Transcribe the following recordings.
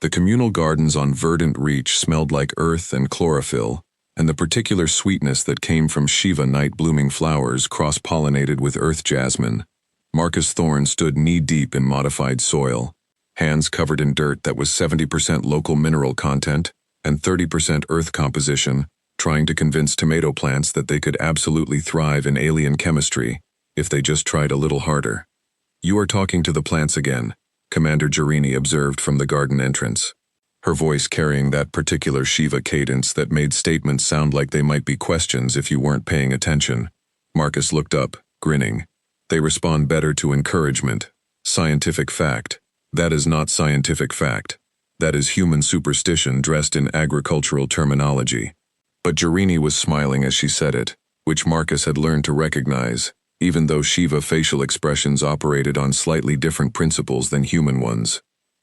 The communal gardens on Verdant Reach smelled like earth and chlorophyll, and the particular sweetness that came from Shiva night-blooming flowers cross-pollinated with earth jasmine. Marcus Thorne stood knee-deep in modified soil, hands covered in dirt that was 70% local mineral content and 30% earth composition, trying to convince tomato plants that they could absolutely thrive in alien chemistry if they just tried a little harder. "You are talking to the plants again," Commander Girini observed from the garden entrance, her voice carrying that particular Shiva cadence that made statements sound like they might be questions if you weren't paying attention. Marcus looked up, grinning. "They respond better to encouragement. Scientific fact. That is not scientific fact. That is human superstition dressed in agricultural terminology." But Girini was smiling as she said it, which Marcus had learned to recognize, even though Shiva facial expressions operated on slightly different principles than human ones.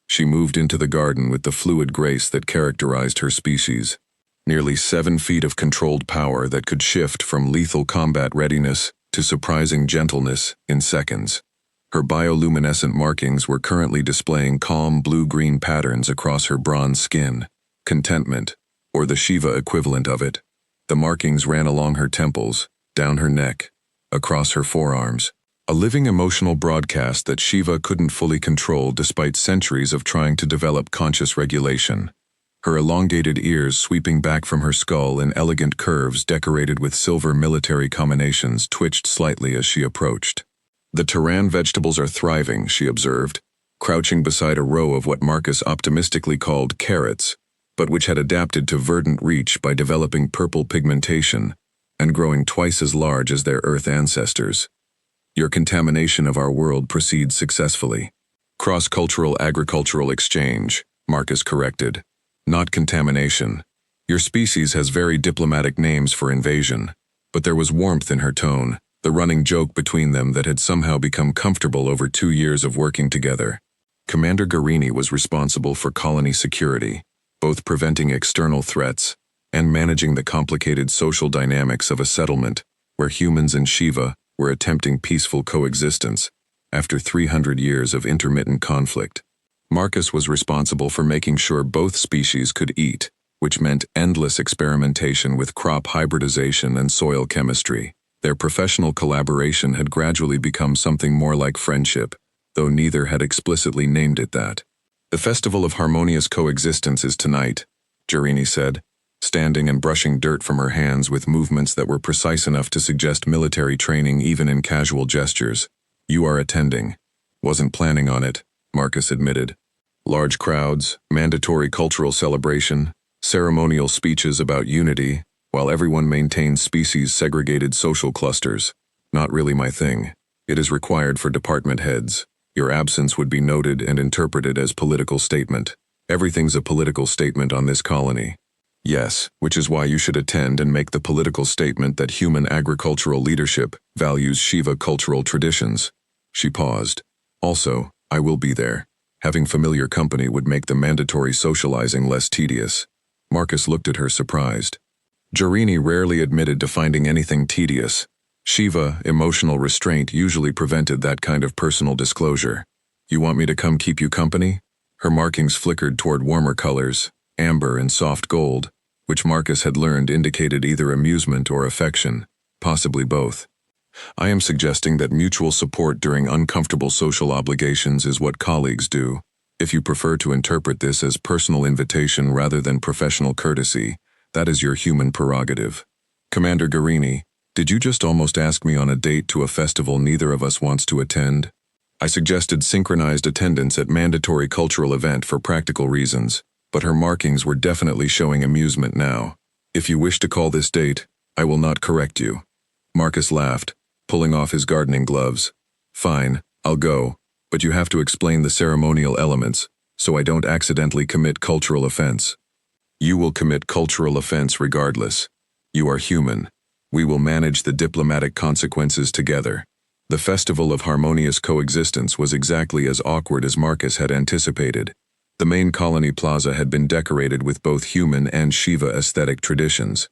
She moved into the garden with the fluid grace that characterized her species. Nearly 7 feet of controlled power that could shift from lethal combat readiness to surprising gentleness in seconds. Her bioluminescent markings were currently displaying calm blue-green patterns across her bronze skin. Contentment, or the Shiva equivalent of it. The markings ran along her temples, down her neck, across her forearms. A living emotional broadcast that Shiva couldn't fully control despite centuries of trying to develop conscious regulation. Her elongated ears sweeping back from her skull in elegant curves decorated with silver military combinations twitched slightly as she approached. "The Terran vegetables are thriving," she observed, crouching beside a row of what Marcus optimistically called carrots, but which had adapted to verdant reach by developing purple pigmentation and growing twice as large as their Earth ancestors. "Your contamination of our world proceeds successfully." "Cross-cultural agricultural exchange," Marcus corrected. "Not contamination. Your species has very diplomatic names for invasion." But there was warmth in her tone, the running joke between them that had somehow become comfortable over 2 years of working together. Commander Girini was responsible for colony security, both preventing external threats and managing the complicated social dynamics of a settlement where humans and Shiva were attempting peaceful coexistence after 300 years of intermittent conflict. Marcus was responsible for making sure both species could eat, which meant endless experimentation with crop hybridization and soil chemistry. Their professional collaboration had gradually become something more like friendship, though neither had explicitly named it that. "The Festival of Harmonious Coexistence is tonight," Girini said, standing and brushing dirt from her hands with movements that were precise enough to suggest military training even in casual gestures. "You are attending." "Wasn't planning on it," Marcus admitted. "Large crowds, mandatory cultural celebration, ceremonial speeches about unity, while everyone maintains species-segregated social clusters. Not really my thing. It is required for department heads. Your absence would be noted and interpreted as political statement. Everything's a political statement on this colony." "Yes, which is why you should attend and make the political statement that human agricultural leadership values Shiva cultural traditions." She paused. "Also, I will be there. Having familiar company would make the mandatory socializing less tedious." Marcus looked at her surprised. Girini rarely admitted to finding anything tedious. Shiva, emotional restraint usually prevented that kind of personal disclosure. "You want me to come keep you company?" Her markings flickered toward warmer colors, amber and soft gold, which Marcus had learned indicated either amusement or affection, possibly both. "I am suggesting that mutual support during uncomfortable social obligations is what colleagues do. If you prefer to interpret this as personal invitation rather than professional courtesy, that is your human prerogative." "Commander Girini, did you just almost ask me on a date to a festival neither of us wants to attend?" I suggested synchronized attendance at mandatory cultural event for practical reasons, but her markings were definitely showing amusement now. "If you wish to call this date, I will not correct you." Marcus laughed, pulling off his gardening gloves. "Fine, I'll go, but you have to explain the ceremonial elements, so I don't accidentally commit cultural offense." "You will commit cultural offense regardless. You are human. We will manage the diplomatic consequences together." The Festival of Harmonious Coexistence was exactly as awkward as Marcus had anticipated. The main colony plaza had been decorated with both human and Shiva aesthetic traditions.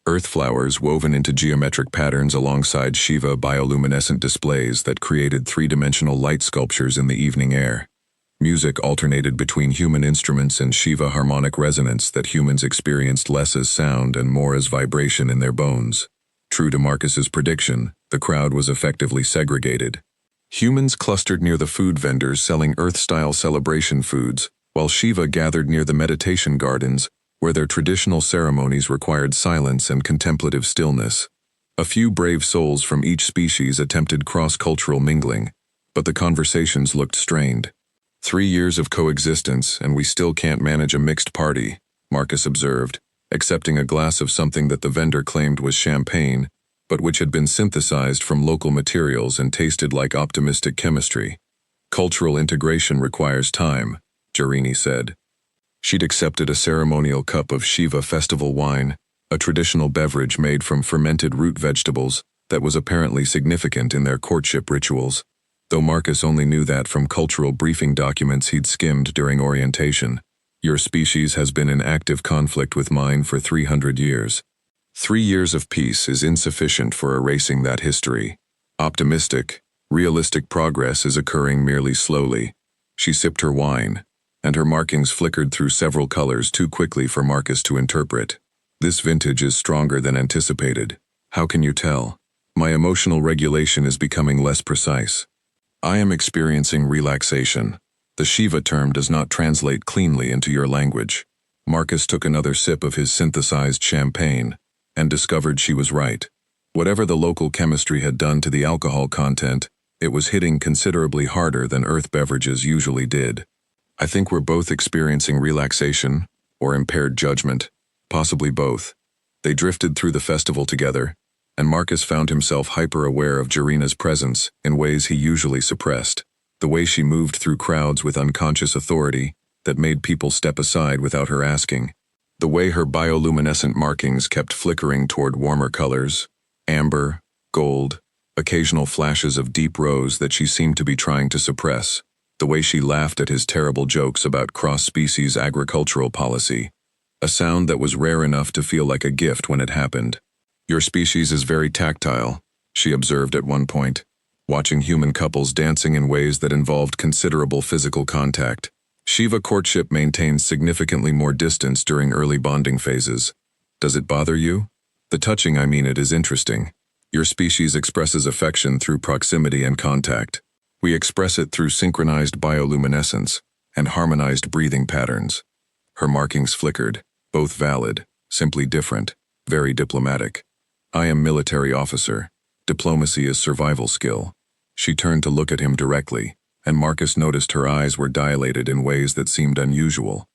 Earth flowers woven into geometric patterns alongside Shiva bioluminescent displays that created three-dimensional light sculptures in the evening air. Music alternated between human instruments and Shiva harmonic resonance that humans experienced less as sound and more as vibration in their bones. True to Marcus's prediction, the crowd was effectively segregated. Humans clustered near the food vendors selling Earth-style celebration foods, while Shiva gathered near the meditation gardens, where their traditional ceremonies required silence and contemplative stillness. A few brave souls from each species attempted cross-cultural mingling, but the conversations looked strained. 3 years of coexistence, and we still can't manage a mixed party, Marcus observed, accepting a glass of something that the vendor claimed was champagne, but which had been synthesized from local materials and tasted like optimistic chemistry. Cultural integration requires time, Jarini said. She'd accepted a ceremonial cup of Shiva festival wine, a traditional beverage made from fermented root vegetables that was apparently significant in their courtship rituals, though Marcus only knew that from cultural briefing documents he'd skimmed during orientation. Your species has been in active conflict with mine for 300 years. 3 years of peace is insufficient for erasing that history. Optimistic, realistic progress is occurring merely slowly. She sipped her wine, and her markings flickered through several colors too quickly for Marcus to interpret. This vintage is stronger than anticipated. How can you tell? My emotional regulation is becoming less precise. I am experiencing relaxation. The Shiva term does not translate cleanly into your language. Marcus took another sip of his synthesized champagne and discovered she was right. Whatever the local chemistry had done to the alcohol content, it was hitting considerably harder than Earth beverages usually did. I think we're both experiencing relaxation, or impaired judgment, possibly both. They drifted through the festival together, and Marcus found himself hyper-aware of Jarina's presence in ways he usually suppressed. The way she moved through crowds with unconscious authority that made people step aside without her asking. The way her bioluminescent markings kept flickering toward warmer colors, amber, gold, occasional flashes of deep rose that she seemed to be trying to suppress. The way she laughed at his terrible jokes about cross-species agricultural policy. A sound that was rare enough to feel like a gift when it happened. Your species is very tactile, she observed at one point, watching human couples dancing in ways that involved considerable physical contact. Shiva courtship maintains significantly more distance during early bonding phases. Does it bother you? The touching, I mean, it is interesting. Your species expresses affection through proximity and contact. We express it through synchronized bioluminescence and harmonized breathing patterns. Her markings flickered, both valid, simply different, very diplomatic. I am military officer. Diplomacy is survival skill. She turned to look at him directly, and Marcus noticed her eyes were dilated in ways that seemed unusual.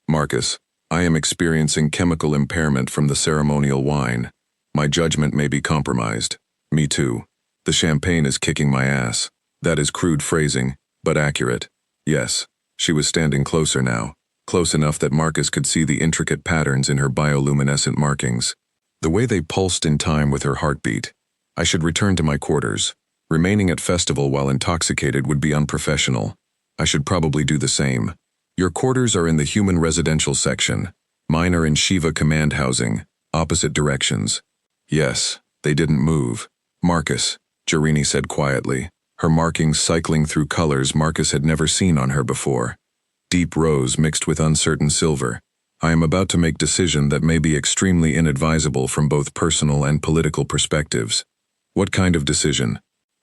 Marcus, I am experiencing chemical impairment from the ceremonial wine. My judgment may be compromised. Me too. The champagne is kicking my ass. That is crude phrasing, but accurate. Yes, she was standing closer now, close enough that Marcus could see the intricate patterns in her bioluminescent markings. The way they pulsed in time with her heartbeat. I should return to my quarters. Remaining at festival while intoxicated would be unprofessional. I should probably do the same. Your quarters are in the human residential section. Mine are in Shiva command housing, opposite directions. Yes, they didn't move. Marcus, Jarini said quietly, her markings cycling through colors Marcus had never seen on her before. Deep rose mixed with uncertain silver. I am about to make decision that may be extremely inadvisable from both personal and political perspectives. What kind of decision?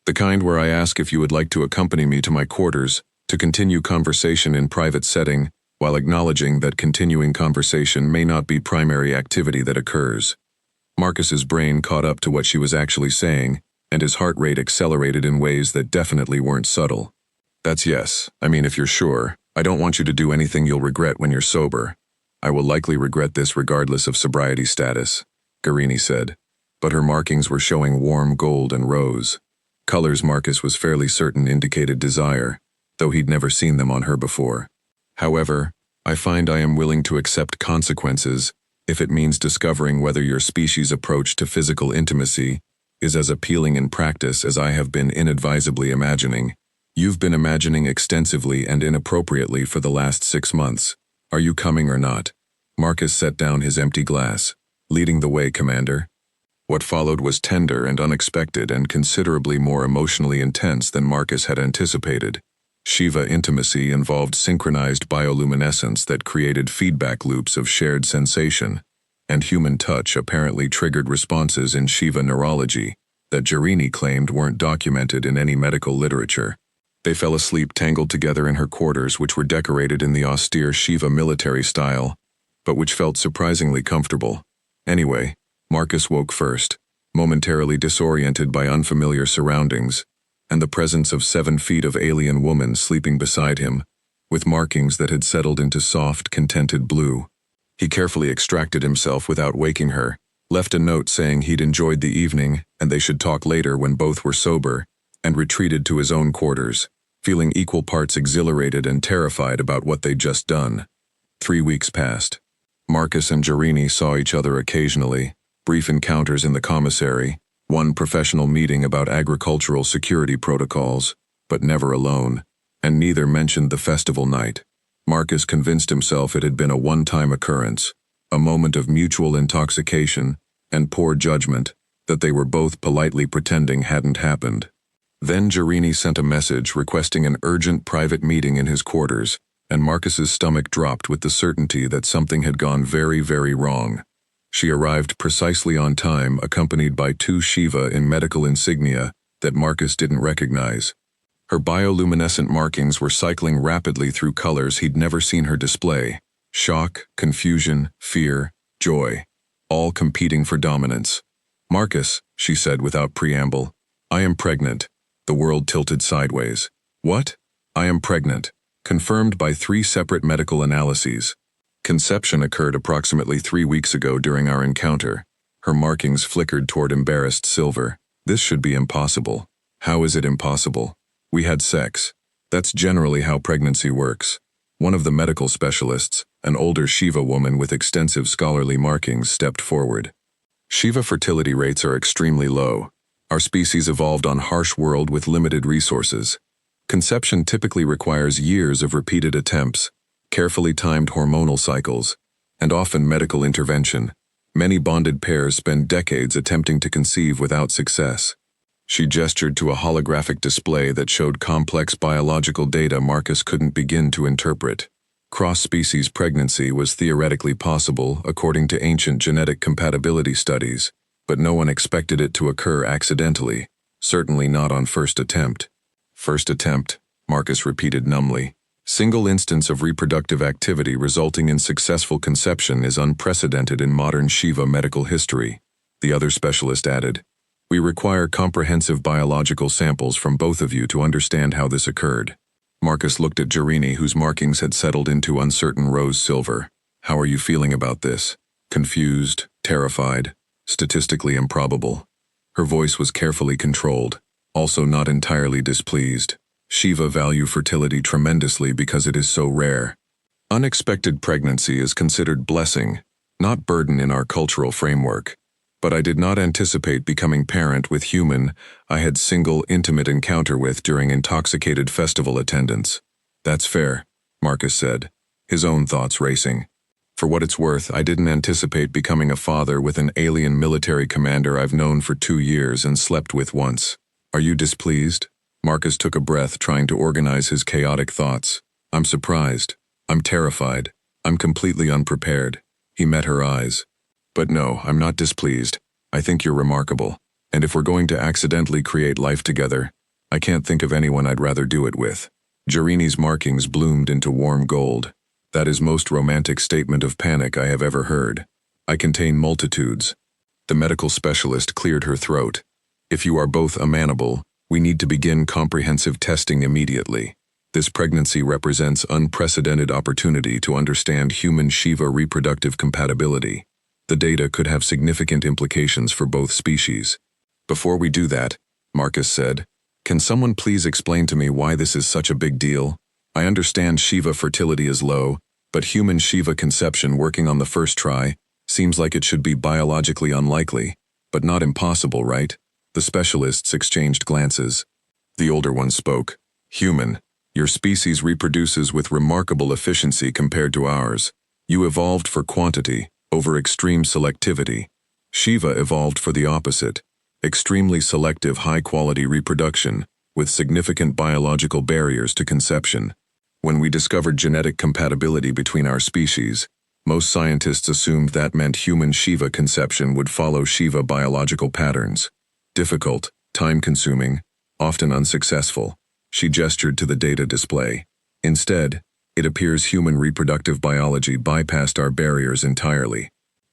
The kind where I ask if you would like to accompany me to my quarters, to continue conversation in private setting, while acknowledging that continuing conversation may not be primary activity that occurs. Marcus's brain caught up to what she was actually saying, and his heart rate accelerated in ways that definitely weren't subtle. That's yes. I mean, if you're sure, I don't want you to do anything you'll regret when you're sober. I will likely regret this regardless of sobriety status, Garini said, but her markings were showing warm gold and rose. Colors Marcus was fairly certain indicated desire, though he'd never seen them on her before. However, I find I am willing to accept consequences if it means discovering whether your species' approach to physical intimacy is as appealing in practice as I have been inadvisably imagining. You've been imagining extensively and inappropriately for the last 6 months. Are you coming or not? Marcus set down his empty glass. Leading the way, Commander. What followed was tender and unexpected and considerably more emotionally intense than Marcus had anticipated. Shiva intimacy involved synchronized bioluminescence that created feedback loops of shared sensation, and human touch apparently triggered responses in Shiva neurology that Jarini claimed weren't documented in any medical literature. They fell asleep tangled together in her quarters, which were decorated in the austere Shiva military style, but which felt surprisingly comfortable. Anyway, Marcus woke first, momentarily disoriented by unfamiliar surroundings, and the presence of 7 feet of alien woman sleeping beside him, with markings that had settled into soft, contented blue. He carefully extracted himself without waking her, left a note saying he'd enjoyed the evening and they should talk later when both were sober, and retreated to his own quarters, feeling equal parts exhilarated and terrified about what they'd just done. 3 weeks passed. Marcus and Jarini saw each other occasionally, brief encounters in the commissary, one professional meeting about agricultural security protocols, but never alone, and neither mentioned the festival night. Marcus convinced himself it had been a one-time occurrence, a moment of mutual intoxication and poor judgment that they were both politely pretending hadn't happened. Then Jarini sent a message requesting an urgent private meeting in his quarters, and Marcus's stomach dropped with the certainty that something had gone very, very wrong. She arrived precisely on time, accompanied by 2 Shiva in medical insignia that Marcus didn't recognize. Her bioluminescent markings were cycling rapidly through colors he'd never seen her display: shock, confusion, fear, joy, all competing for dominance. "Marcus," she said without preamble, "I am pregnant." The world tilted sideways. "What?" "I am pregnant." Confirmed by 3 separate medical analyses. Conception occurred approximately 3 weeks ago during our encounter. Her markings flickered toward embarrassed silver. "This should be impossible." "How is it impossible?" "We had sex." "That's generally how pregnancy works." One of the medical specialists, an older Shiva woman with extensive scholarly markings, stepped forward. "Shiva fertility rates are extremely low. Our species evolved on harsh world with limited resources. Conception typically requires years of repeated attempts, carefully timed hormonal cycles, and often medical intervention. Many bonded pairs spend decades attempting to conceive without success." She gestured to a holographic display that showed complex biological data Marcus couldn't begin to interpret. Cross-species pregnancy was theoretically possible according to ancient genetic compatibility studies, but no one expected it to occur accidentally, certainly not on first attempt. "First attempt," Marcus repeated numbly. "Single instance of reproductive activity resulting in successful conception is unprecedented in modern Shiva medical history," the other specialist added. "We require comprehensive biological samples from both of you to understand how this occurred." Marcus looked at Jarini, whose markings had settled into uncertain rose silver. "How are you feeling about this?" "Confused, terrified, statistically improbable." Her voice was carefully controlled, also not entirely displeased. "Shiva value fertility tremendously because it is so rare. Unexpected pregnancy is considered blessing, not burden in our cultural framework. But I did not anticipate becoming parent with human I had single intimate encounter with during intoxicated festival attendance." "That's fair," Marcus said, his own thoughts racing. "For what it's worth, I didn't anticipate becoming a father with an alien military commander I've known for 2 years and slept with once. Are you displeased?" Marcus took a breath, trying to organize his chaotic thoughts. "I'm surprised. I'm terrified. I'm completely unprepared." He met her eyes. "But no, I'm not displeased. I think you're remarkable. And if we're going to accidentally create life together, I can't think of anyone I'd rather do it with." Jarini's markings bloomed into warm gold. "That is most romantic statement of panic I have ever heard. I contain multitudes." The medical specialist cleared her throat. "If you are both amenable, we need to begin comprehensive testing immediately. This pregnancy represents unprecedented opportunity to understand human Shiva reproductive compatibility. The data could have significant implications for both species." "Before we do that," Marcus said, "can someone please explain to me why this is such a big deal? I understand Shiva fertility is low, but human Shiva conception working on the first try seems like it should be biologically unlikely, but not impossible, right?" The specialists exchanged glances. The older one spoke. "Human, your species reproduces with remarkable efficiency compared to ours. You evolved for quantity over extreme selectivity. Shiva evolved for the opposite, extremely selective high-quality reproduction, with significant biological barriers to conception. When we discovered genetic compatibility between our species, most scientists assumed that meant human Shiva conception would follow Shiva biological patterns. Difficult, time-consuming, often unsuccessful. She gestured to the data display. Instead, it appears human reproductive biology bypassed our barriers entirely.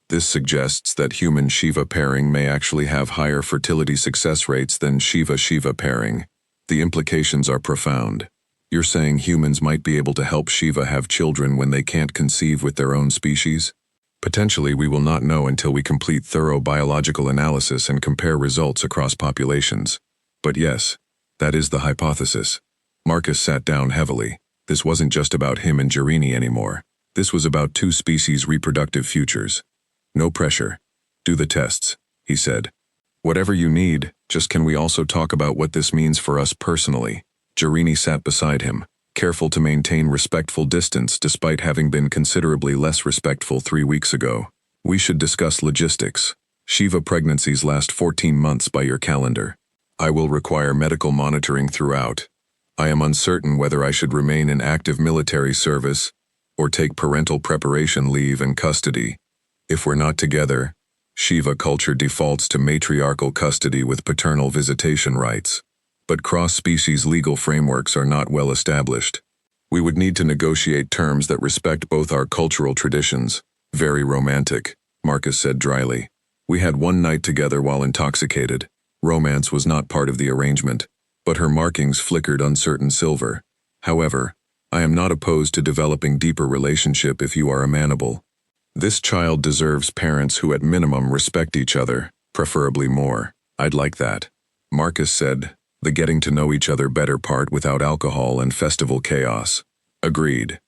This suggests that human Shiva pairing may actually have higher fertility success rates than Shiva-Shiva pairing. The implications are profound. You're saying humans might be able to help Shiva have children when they can't conceive with their own species? Potentially, we will not know until we complete thorough biological analysis and compare results across populations. But yes, that is the hypothesis. Marcus sat down heavily. This wasn't just about him and Jerini anymore. This was about two species' reproductive futures. No pressure. Do the tests, he said. Whatever you need, just can we also talk about what this means for us personally? Jerini sat beside him, careful to maintain respectful distance despite having been considerably less respectful 3 weeks ago. We should discuss logistics. Shiva pregnancies last 14 months by your calendar. I will require medical monitoring throughout. I am uncertain whether I should remain in active military service or take parental preparation leave and custody. If we're not together, Shiva culture defaults to matriarchal custody with paternal visitation rights. But cross-species legal frameworks are not well established. We would need to negotiate terms that respect both our cultural traditions. Very romantic, Marcus said dryly. We had one night together while intoxicated. Romance was not part of the arrangement, but her markings flickered uncertain silver. However, I am not opposed to developing deeper relationship if you are amenable. This child deserves parents who at minimum respect each other, preferably more. I'd like that. Marcus said, the getting to know each other better part without alcohol and festival chaos. Agreed.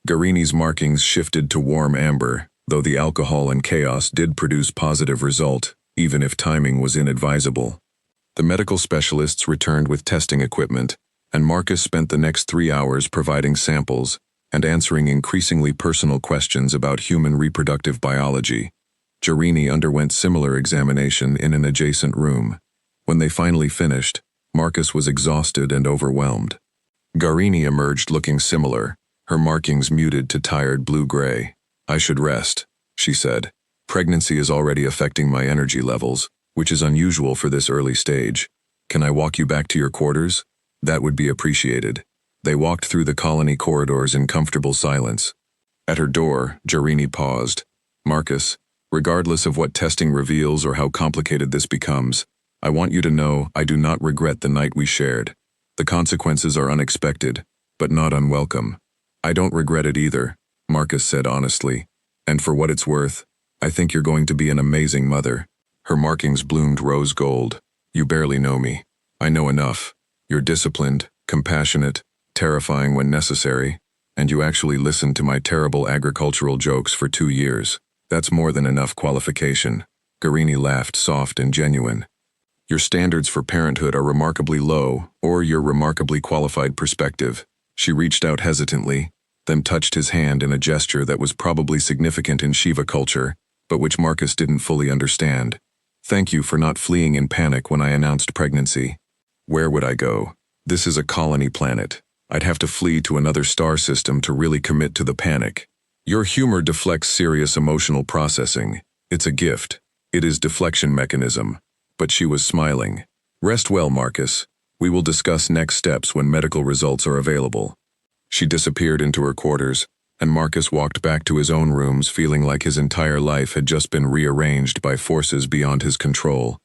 Garini's markings shifted to warm amber, though the alcohol and chaos did produce positive result, even if timing was inadvisable. The medical specialists returned with testing equipment, and Marcus spent the next 3 hours providing samples and answering increasingly personal questions about human reproductive biology. Jerini underwent similar examination in an adjacent room. When they finally finished, Marcus was exhausted and overwhelmed. Garini emerged looking similar, her markings muted to tired blue-gray. I should rest, she said. Pregnancy is already affecting my energy levels, which is unusual for this early stage. Can I walk you back to your quarters? That would be appreciated. They walked through the colony corridors in comfortable silence. At her door, Jerini paused. Marcus, regardless of what testing reveals or how complicated this becomes, I want you to know I do not regret the night we shared. The consequences are unexpected, but not unwelcome. I don't regret it either, Marcus said honestly. And for what it's worth, I think you're going to be an amazing mother. Her markings bloomed rose gold. You barely know me. I know enough. You're disciplined, compassionate, terrifying when necessary, and you actually listened to my terrible agricultural jokes for 2 years. That's more than enough qualification. Garini laughed, soft and genuine. Your standards for parenthood are remarkably low, or your remarkably qualified perspective. She reached out hesitantly, then touched his hand in a gesture that was probably significant in Shiva culture, but which Marcus didn't fully understand. Thank you for not fleeing in panic when I announced pregnancy. Where would I go? This is a colony planet. I'd have to flee to another star system to really commit to the panic. Your humor deflects serious emotional processing. It's a gift. It is deflection mechanism. But she was smiling. Rest well, Marcus. We will discuss next steps when medical results are available. She disappeared into her quarters, and Marcus walked back to his own rooms feeling like his entire life had just been rearranged by forces beyond his control.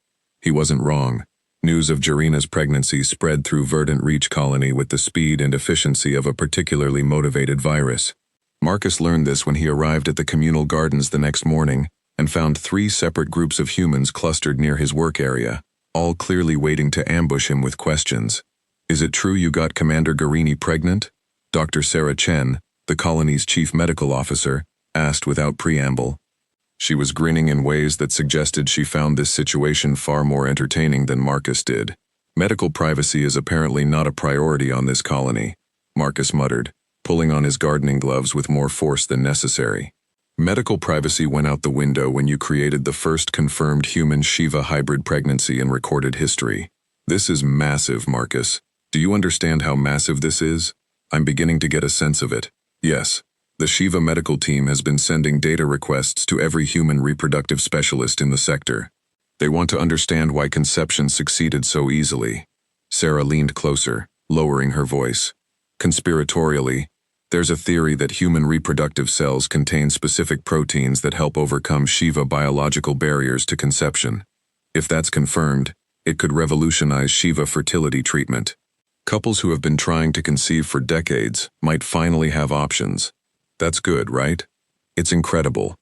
He wasn't wrong. News of Jerina's pregnancy spread through Verdant Reach Colony with the speed and efficiency of a particularly motivated virus. Marcus learned this when he arrived at the communal gardens the next morning and found 3 separate groups of humans clustered near his work area, all clearly waiting to ambush him with questions. Is it true you got Commander Garini pregnant? Dr. Sarah Chen, the colony's chief medical officer, asked without preamble. She was grinning in ways that suggested she found this situation far more entertaining than Marcus did. Medical privacy is apparently not a priority on this colony, Marcus muttered, pulling on his gardening gloves with more force than necessary. Medical privacy went out the window when you created the first confirmed human Shiva hybrid pregnancy in recorded history. This is massive, Marcus. Do you understand how massive this is? I'm beginning to get a sense of it. Yes, the Shiva medical team has been sending data requests to every human reproductive specialist in the sector. They want to understand why conception succeeded so easily. Sarah leaned closer, lowering her voice. Conspiratorially, there's a theory that human reproductive cells contain specific proteins that help overcome Shiva biological barriers to conception. If that's confirmed, it could revolutionize Shiva fertility treatment. Couples who have been trying to conceive for decades might finally have options. That's good, right? It's incredible.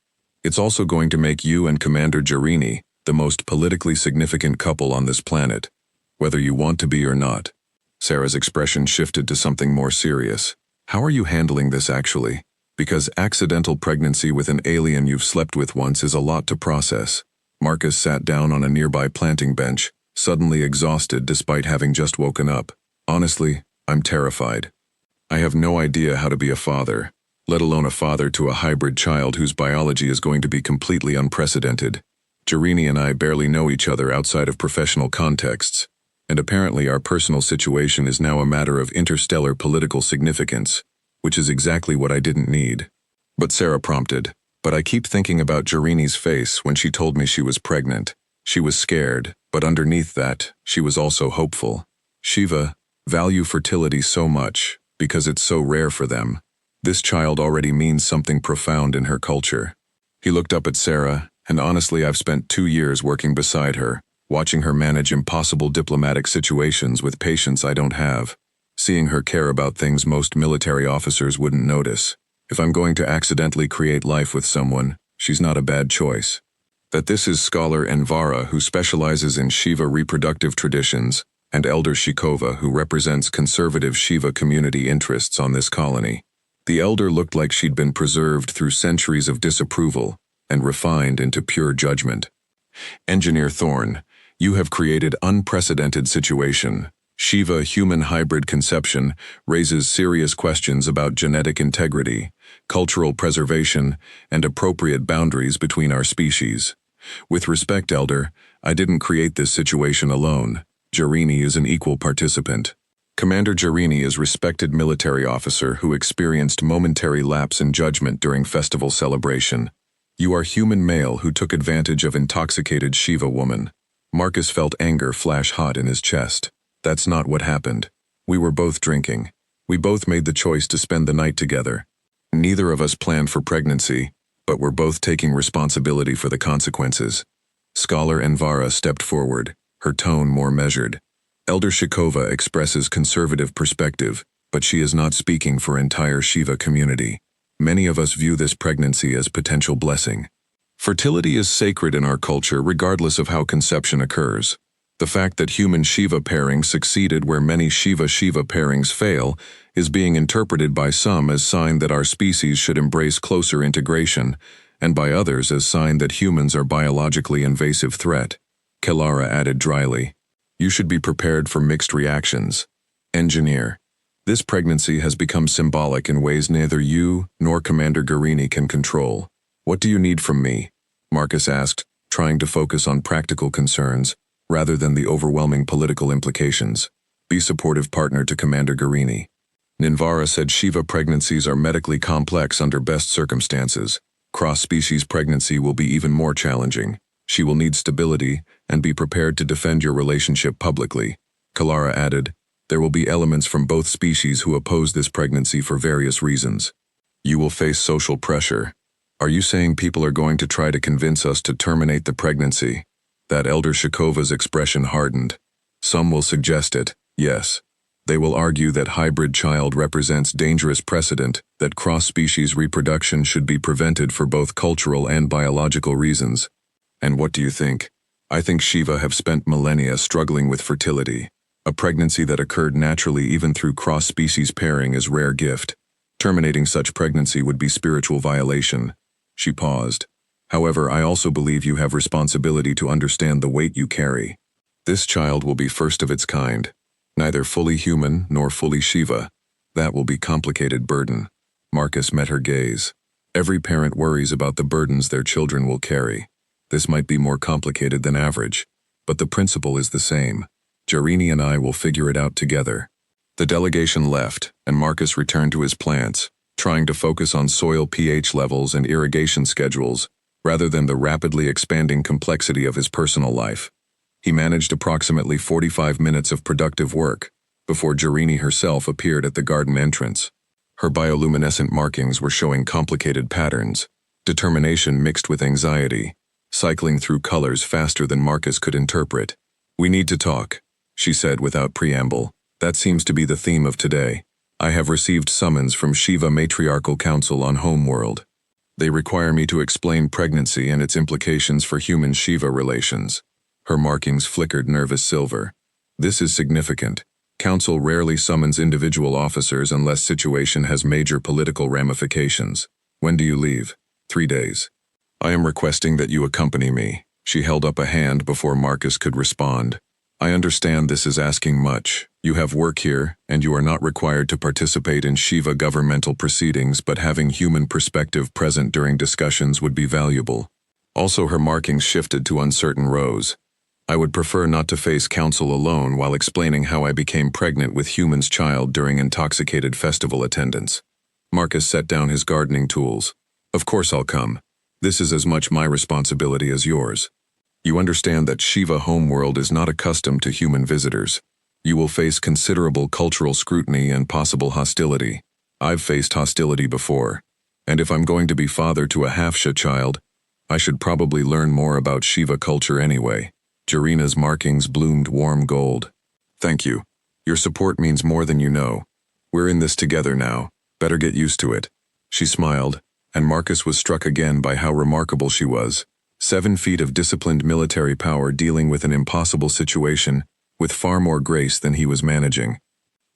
It's also going to make you and Commander Jarini the most politically significant couple on this planet, whether you want to be or not. Sarah's expression shifted to something more serious. How are you handling this actually? Because accidental pregnancy with an alien you've slept with once is a lot to process. Marcus sat down on a nearby planting bench, suddenly exhausted despite having just woken up. Honestly, I'm terrified. I have no idea how to be a father, let alone a father to a hybrid child whose biology is going to be completely unprecedented. Jarini and I barely know each other outside of professional contexts, and apparently our personal situation is now a matter of interstellar political significance, which is exactly what I didn't need. But Sarah prompted, but I keep thinking about Jarini's face when she told me she was pregnant. She was scared, but underneath that, she was also hopeful. Shiva value fertility so much because it's so rare for them. This child already means something profound in her culture. He looked up at Sarah, and honestly I've spent 2 years working beside her, watching her manage impossible diplomatic situations with patience I don't have, seeing her care about things most military officers wouldn't notice. If I'm going to accidentally create life with someone, she's not a bad choice. That this is scholar Envara, who specializes in Shiva reproductive traditions, and Elder Shikova, who represents conservative Shiva community interests on this colony. The elder looked like she'd been preserved through centuries of disapproval and refined into pure judgment. Engineer Thorne, you have created unprecedented situation. Shiva human hybrid conception raises serious questions about genetic integrity, cultural preservation, and appropriate boundaries between our species. With respect, Elder, I didn't create this situation alone. Jarini is an equal participant. Commander Jarini is a respected military officer who experienced momentary lapse in judgment during festival celebration. You are human male who took advantage of intoxicated Shiva woman. Marcus felt anger flash hot in his chest. That's not what happened. We were both drinking. We both made the choice to spend the night together. Neither of us planned for pregnancy, but we're both taking responsibility for the consequences. Scholar Envara stepped forward, her tone more measured. Elder Shikova expresses conservative perspective, but she is not speaking for entire Shiva community. Many of us view this pregnancy as potential blessing. Fertility is sacred in our culture regardless of how conception occurs. The fact that human Shiva pairings succeeded where many Shiva-Shiva pairings fail is being interpreted by some as sign that our species should embrace closer integration, and by others as sign that humans are biologically invasive threat. Kelara added dryly, you should be prepared for mixed reactions. Engineer, this pregnancy has become symbolic in ways neither you nor Commander Garini can control. What do you need from me? Marcus asked, trying to focus on practical concerns, rather than the overwhelming political implications. Be supportive partner to Commander Garini. Ninvara said Shiva pregnancies are medically complex under best circumstances. Cross-species pregnancy will be even more challenging. She will need stability and be prepared to defend your relationship publicly. Kalara added, there will be elements from both species who oppose this pregnancy for various reasons. You will face social pressure. Are you saying people are going to try to convince us to terminate the pregnancy? That Elder Shikova's expression hardened. Some will suggest it, yes. They will argue that hybrid child represents dangerous precedent, that cross-species reproduction should be prevented for both cultural and biological reasons. And what do you think? I think Shiva have spent millennia struggling with fertility. A pregnancy that occurred naturally even through cross-species pairing is rare gift. Terminating such pregnancy would be spiritual violation. She paused. However, I also believe you have responsibility to understand the weight you carry. This child will be first of its kind. Neither fully human nor fully Shiva. That will be complicated burden. Marcus met her gaze. Every parent worries about the burdens their children will carry. This might be more complicated than average, but the principle is the same. Jarini and I will figure it out together. The delegation left, and Marcus returned to his plants, trying to focus on soil pH levels and irrigation schedules, rather than the rapidly expanding complexity of his personal life. He managed approximately 45 minutes of productive work before Jerini herself appeared at the garden entrance. Her bioluminescent markings were showing complicated patterns, determination mixed with anxiety, cycling through colors faster than Marcus could interpret. "We need to talk," she said without preamble. "That seems to be the theme of today. I have received summons from Shiva Matriarchal Council on Homeworld. They require me to explain pregnancy and its implications for human-Shiva relations." Her markings flickered nervous silver. "This is significant. Council rarely summons individual officers unless situation has major political ramifications. When do you leave?" 3 days. "I am requesting that you accompany me." She held up a hand before Marcus could respond. "I understand this is asking much. You have work here, and you are not required to participate in Shiva governmental proceedings, but having human perspective present during discussions would be valuable." Also, her markings shifted to uncertain rows. "I would prefer not to face council alone while explaining how I became pregnant with human's child during intoxicated festival attendance." Marcus set down his gardening tools. "Of course I'll come. This is as much my responsibility as yours. You understand that Shiva Homeworld is not accustomed to human visitors. You will face considerable cultural scrutiny and possible hostility. I've faced hostility before. And if I'm going to be father to a half-Sha child, I should probably learn more about Shiva culture anyway." Jarina's markings bloomed warm gold. "Thank you. Your support means more than you know. We're in this together now. Better get used to it." She smiled, and Marcus was struck again by how remarkable she was. 7 feet of disciplined military power dealing with an impossible situation with far more grace than he was managing.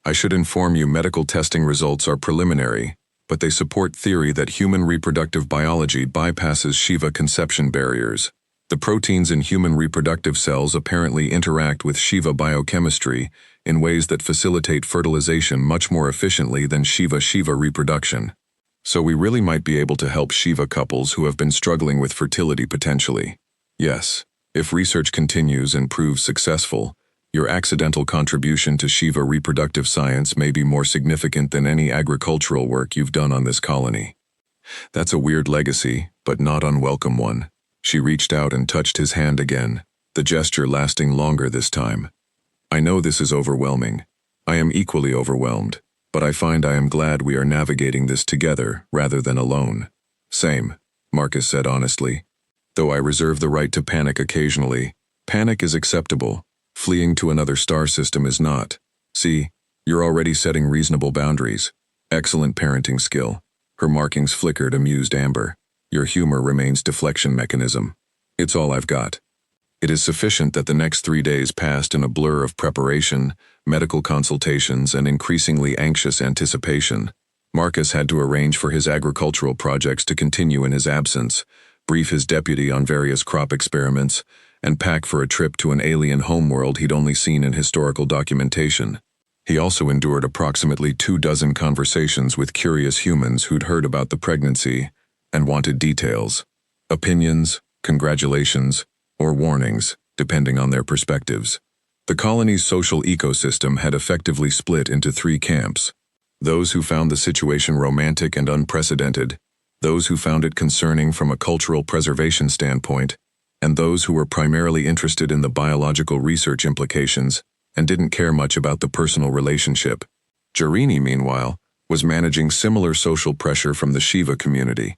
"I should inform you medical testing results are preliminary, but they support theory that human reproductive biology bypasses Shiva conception barriers. The proteins in human reproductive cells apparently interact with Shiva biochemistry in ways that facilitate fertilization much more efficiently than Shiva reproduction. So we really might be able to help Shiva couples who have been struggling with fertility potentially. Yes, if research continues and proves successful, your accidental contribution to Shiva reproductive science may be more significant than any agricultural work you've done on this colony." "That's a weird legacy, but not unwelcome one." She reached out and touched his hand again, the gesture lasting longer this time. "I know this is overwhelming. I am equally overwhelmed, but I find I am glad we are navigating this together rather than alone." "Same," Marcus said honestly. "Though I reserve the right to panic occasionally. Panic is acceptable. Fleeing to another star system is not. See, you're already setting reasonable boundaries. Excellent parenting skill." Her markings flickered amused amber. "Your humor remains deflection mechanism. It's all I've got." It is sufficient that the next 3 days passed in a blur of preparation, medical consultations, and increasingly anxious anticipation. Marcus had to arrange for his agricultural projects to continue in his absence, brief his deputy on various crop experiments, and pack for a trip to an alien homeworld he'd only seen in historical documentation. He also endured approximately 24 conversations with curious humans who'd heard about the pregnancy and wanted details, opinions, congratulations, or warnings, depending on their perspectives. The colony's social ecosystem had effectively split into 3 camps: those who found the situation romantic and unprecedented, those who found it concerning from a cultural preservation standpoint, and those who were primarily interested in the biological research implications and didn't care much about the personal relationship. Jerini, meanwhile, was managing similar social pressure from the Shiva community.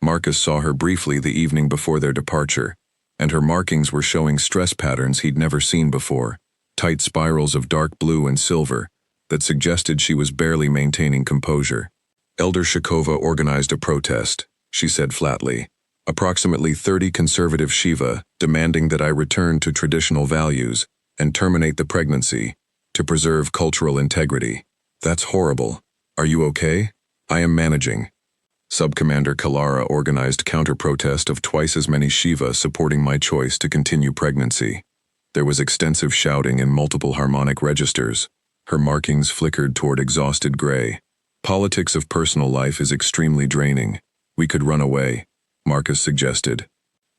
Marcus saw her briefly the evening before their departure, and her markings were showing stress patterns he'd never seen before, tight spirals of dark blue and silver that suggested she was barely maintaining composure. "Elder Shikova organized a protest," she said flatly. "Approximately 30 conservative Shiva demanding that I return to traditional values and terminate the pregnancy to preserve cultural integrity. That's horrible. Are you okay?" "I am managing." Subcommander Kalara organized counter-protest of twice as many Shiva supporting my choice to continue pregnancy. There was extensive shouting in multiple harmonic registers. Her markings flickered toward exhausted gray. "Politics of personal life is extremely draining. We could run away," Marcus suggested.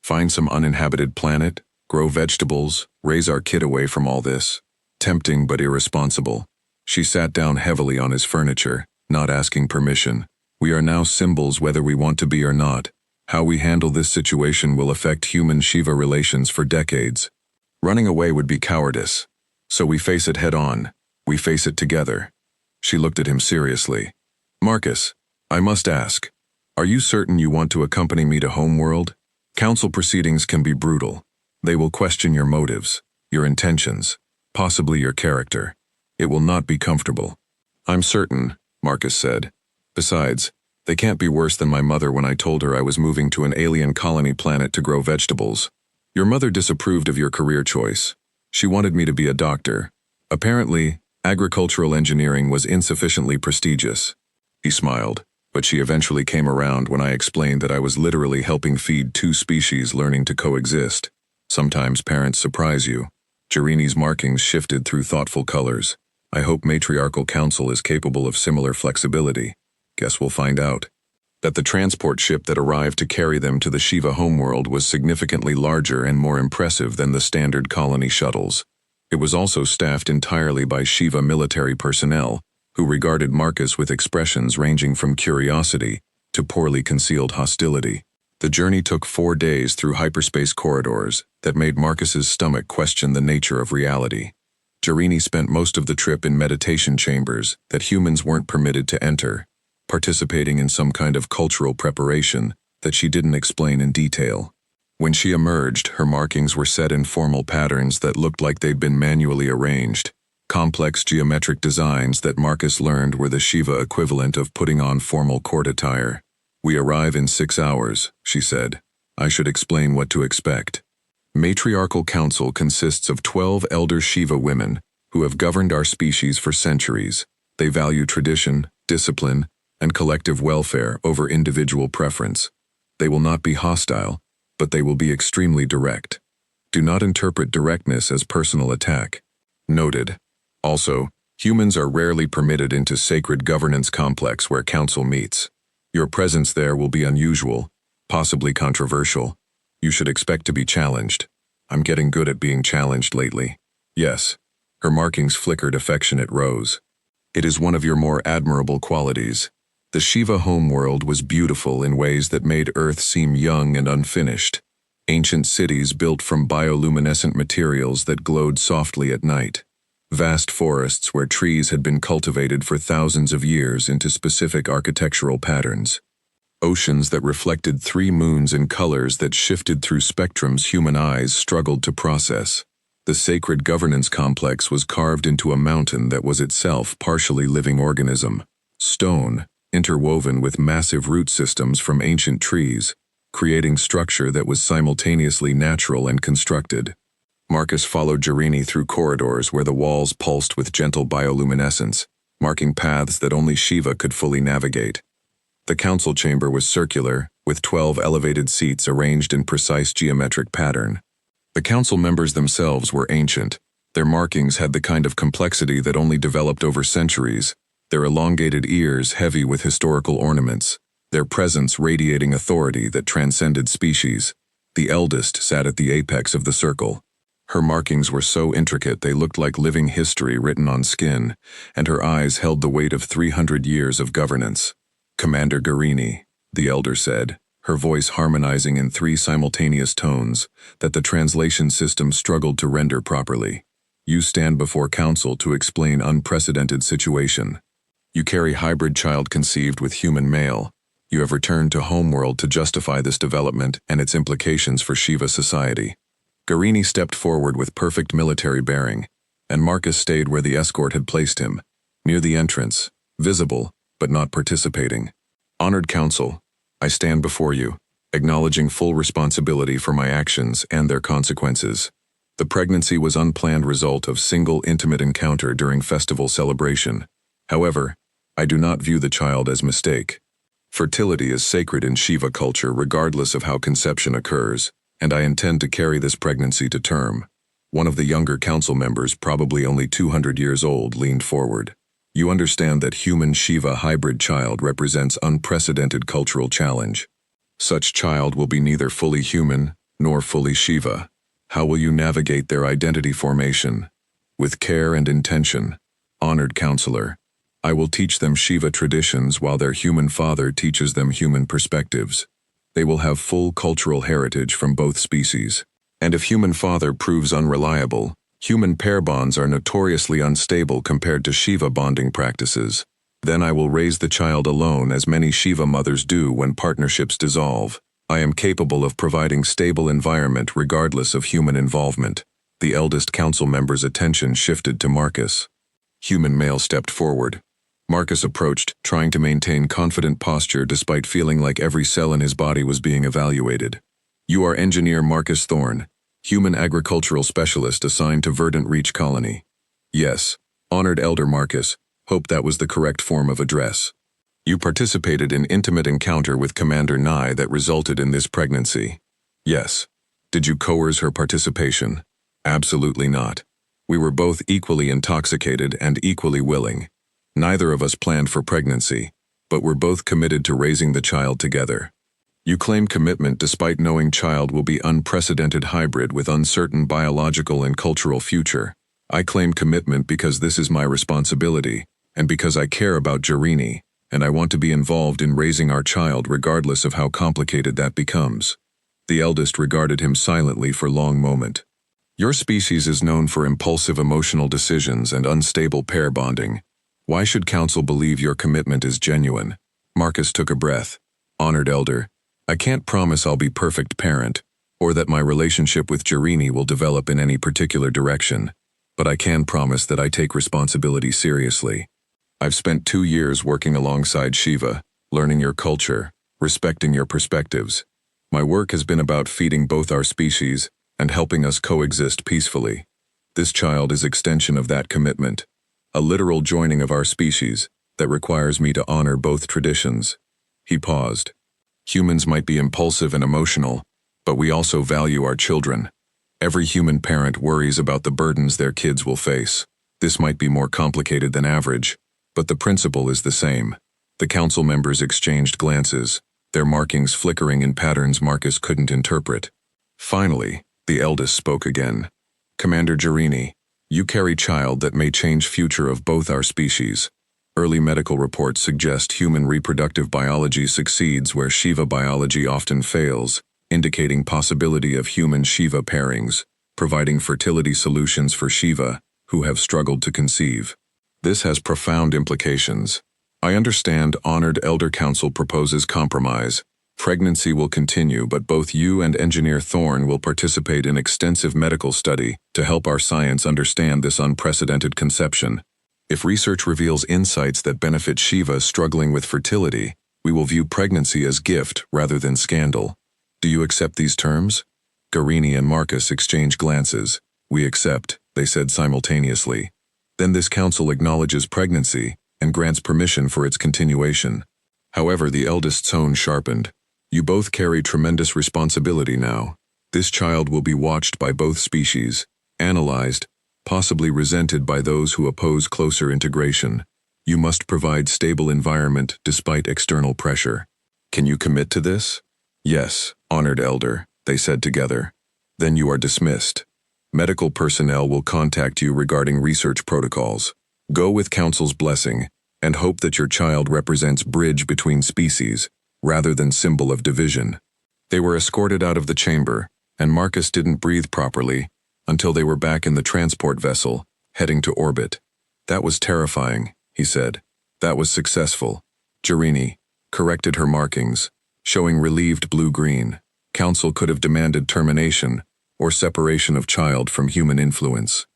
"Find some uninhabited planet, grow vegetables, raise our kid away from all this. Tempting but irresponsible." She sat down heavily on his furniture, not asking permission. We are now symbols whether we want to be or not. How we handle this situation will affect human-Shiva relations for decades. Running away would be cowardice. So we face it head-on. We face it together. She looked at him seriously. Marcus, I must ask, are you certain you want to accompany me to Homeworld? Council proceedings can be brutal. They will question your motives, your intentions, possibly your character. It will not be comfortable. I'm certain, Marcus said. Besides, they can't be worse than my mother when I told her I was moving to an alien colony planet to grow vegetables. Your mother disapproved of your career choice. She wanted me to be a doctor. Apparently, agricultural engineering was insufficiently prestigious. He smiled, but she eventually came around when I explained that I was literally helping feed two species learning to coexist. Sometimes parents surprise you. Jarini's markings shifted through thoughtful colors. I hope Matriarchal Council is capable of similar flexibility. Guess we'll find out. That the transport ship that arrived to carry them to the Shiva homeworld was significantly larger and more impressive than the standard colony shuttles. It was also staffed entirely by Shiva military personnel, who regarded Marcus with expressions ranging from curiosity to poorly concealed hostility. The journey took 4 days through hyperspace corridors that made Marcus's stomach question the nature of reality. Jarini spent most of the trip in meditation chambers that humans weren't permitted to enter, participating in some kind of cultural preparation that she didn't explain in detail. When she emerged, her markings were set in formal patterns that looked like they'd been manually arranged. Complex geometric designs that Marcus learned were the Shiva equivalent of putting on formal court attire. We arrive in 6 hours, she said. I should explain what to expect. Matriarchal Council consists of 12 elder Shiva women who have governed our species for centuries. They value tradition, discipline, and collective welfare over individual preference. They will not be hostile, but they will be extremely direct. Do not interpret directness as personal attack. Noted. Also, humans are rarely permitted into sacred governance complex where council meets. Your presence there will be unusual, possibly controversial. You should expect to be challenged. I'm getting good at being challenged lately. Yes. Her markings flickered affectionate rose. It is one of your more admirable qualities. The Shiva homeworld was beautiful in ways that made Earth seem young and unfinished. Ancient cities built from bioluminescent materials that glowed softly at night. Vast forests where trees had been cultivated for thousands of years into specific architectural patterns. Oceans that reflected 3 moons in colors that shifted through spectrums human eyes struggled to process. The sacred governance complex was carved into a mountain that was itself partially living organism. Stone, interwoven with massive root systems from ancient trees, creating structure that was simultaneously natural and constructed. Marcus followed Jarini through corridors where the walls pulsed with gentle bioluminescence, marking paths that only Shiva could fully navigate. The council chamber was circular, with 12 elevated seats arranged in precise geometric pattern. The council members themselves were ancient. Their markings had the kind of complexity that only developed over centuries, their elongated ears heavy with historical ornaments, their presence radiating authority that transcended species. The eldest sat at the apex of the circle. Her markings were so intricate they looked like living history written on skin, and her eyes held the weight of 300 years of governance. Commander Garini, the elder said, her voice harmonizing in 3 simultaneous tones that the translation system struggled to render properly. You stand before council to explain unprecedented situation. You carry hybrid child conceived with human male. You have returned to Homeworld to justify this development and its implications for Shiva society. Garini stepped forward with perfect military bearing, and Marcus stayed where the escort had placed him, near the entrance, visible, but not participating. Honored Council, I stand before you, acknowledging full responsibility for my actions and their consequences. The pregnancy was unplanned result of single intimate encounter during festival celebration. However, I do not view the child as mistake. Fertility is sacred in Shiva culture regardless of how conception occurs, and I intend to carry this pregnancy to term. One of the younger council members, probably only 200 years old, leaned forward. You understand that human Shiva hybrid child represents unprecedented cultural challenge. Such child will be neither fully human nor fully Shiva. How will you navigate their identity formation? With care and intention. honored counselor. I will teach them Shiva traditions while their human father teaches them human perspectives. They will have full cultural heritage from both species. And if human father proves unreliable, human pair bonds are notoriously unstable compared to Shiva bonding practices. Then I will raise the child alone as many Shiva mothers do when partnerships dissolve. I am capable of providing stable environment regardless of human involvement. The eldest council member's attention shifted to Marcus. Human male stepped forward. Marcus approached, trying to maintain confident posture despite feeling like every cell in his body was being evaluated. You are Engineer Marcus Thorne, Human Agricultural Specialist assigned to Verdant Reach Colony. Yes, honored Elder Marcus, hope that was the correct form of address. You participated in intimate encounter with Commander Nye that resulted in this pregnancy. Yes. Did you coerce her participation? Absolutely not. We were both equally intoxicated and equally willing. Neither of us planned for pregnancy, but we're both committed to raising the child together. You claim commitment despite knowing child will be unprecedented hybrid with uncertain biological and cultural future. I claim commitment because this is my responsibility, and because I care about Jerini, and I want to be involved in raising our child regardless of how complicated that becomes. The eldest regarded him silently for a long moment. Your species is known for impulsive emotional decisions and unstable pair bonding. Why should Council believe your commitment is genuine? Marcus took a breath. Honored Elder, I can't promise I'll be perfect parent, or that my relationship with Jerini will develop in any particular direction, but I can promise that I take responsibility seriously. I've spent 2 years working alongside Shiva, learning your culture, respecting your perspectives. My work has been about feeding both our species and helping us coexist peacefully. This child is extension of that commitment, a literal joining of our species that requires me to honor both traditions. He paused. Humans might be impulsive and emotional, but we also value our children. Every human parent worries about the burdens their kids will face. This might be more complicated than average, but the principle is the same. The council members exchanged glances, their markings flickering in patterns Marcus couldn't interpret. Finally, the eldest spoke again. Commander Jerini, you carry child that may change future of both our species. Early medical reports suggest human reproductive biology succeeds where Shiva biology often fails, indicating possibility of human-Shiva pairings, providing fertility solutions for Shiva, who have struggled to conceive. This has profound implications. I understand Honored Elder Council proposes compromise. Pregnancy will continue, but both you and Engineer Thorne will participate in extensive medical study to help our science understand this unprecedented conception. If research reveals insights that benefit Shiva struggling with fertility, we will view pregnancy as gift rather than scandal. Do you accept these terms? Garini and Marcus exchanged glances. We accept, they said simultaneously. Then this council acknowledges pregnancy and grants permission for its continuation. However, the eldest's tone sharpened. You both carry tremendous responsibility now. This child will be watched by both species, analyzed, possibly resented by those who oppose closer integration. You must provide stable environment despite external pressure. Can you commit to this? Yes, Honored Elder, they said together. Then you are dismissed. Medical personnel will contact you regarding research protocols. Go with Council's blessing, and hope that your child represents bridge between species, rather than symbol of division. They were escorted out of the chamber, and Marcus didn't breathe properly until they were back in the transport vessel, heading to orbit. That was terrifying, he said. That was successful. Jerini corrected her markings, showing relieved blue-green. Council could have demanded termination or separation of child from human influence.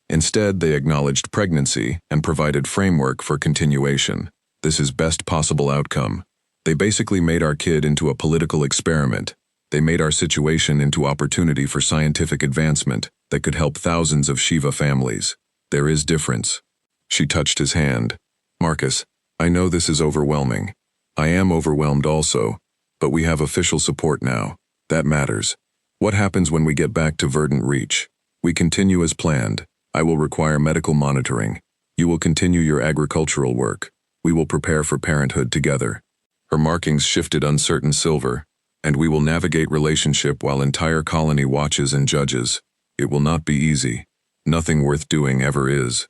Instead, they acknowledged pregnancy and provided framework for continuation. This is best possible outcome. They basically made our kid into a political experiment. They made our situation into opportunity for scientific advancement that could help thousands of Shiva families. There is difference. She touched his hand. Marcus, I know this is overwhelming. I am overwhelmed also, but we have official support now. That matters. What happens when we get back to Verdant Reach? We continue as planned. I will require medical monitoring. You will continue your agricultural work. We will prepare for parenthood together. Her markings shifted uncertain silver, and we will navigate relationship while entire colony watches and judges. It will not be easy. Nothing worth doing ever is.